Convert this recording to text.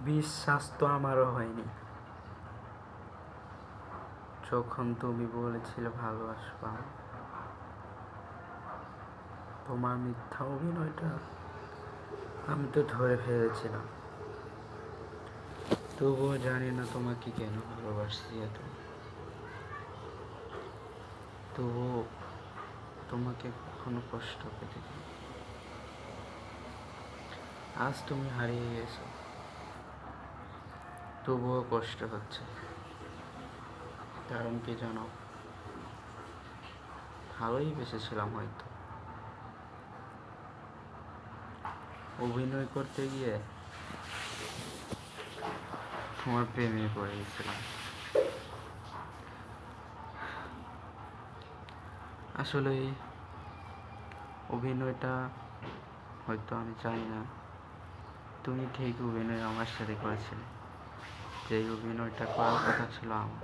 বিশ্বাস তো আমারও হয়নি যখন তুমি বলেছিলে ভালোবাসবা। তোমার মিথ্যা অভিনয়টা আমি তো ধরে ফেলেছিলাম। তবুও জানি না তোমাকে কেন ভালোবাসি এত। তবুও তোমাকে কখনো কষ্ট পেতে দিই। আজ তুমি হারিয়ে গেছো, তবুও কষ্ট হচ্ছে। কারণ কি জানো, ভালোই বেসেছিলাম হয়তো। অভিনয় করতে গিয়ে তোমার প্রেমে পড়ে গেছিলাম। আসলে এই অভিনয়টা হয়তো আমি চাই না। তুমি ঠিক অভিনয় আমার সাথে করেছিলে, যেই অভিনয়টা করার কথা ছিল আমার।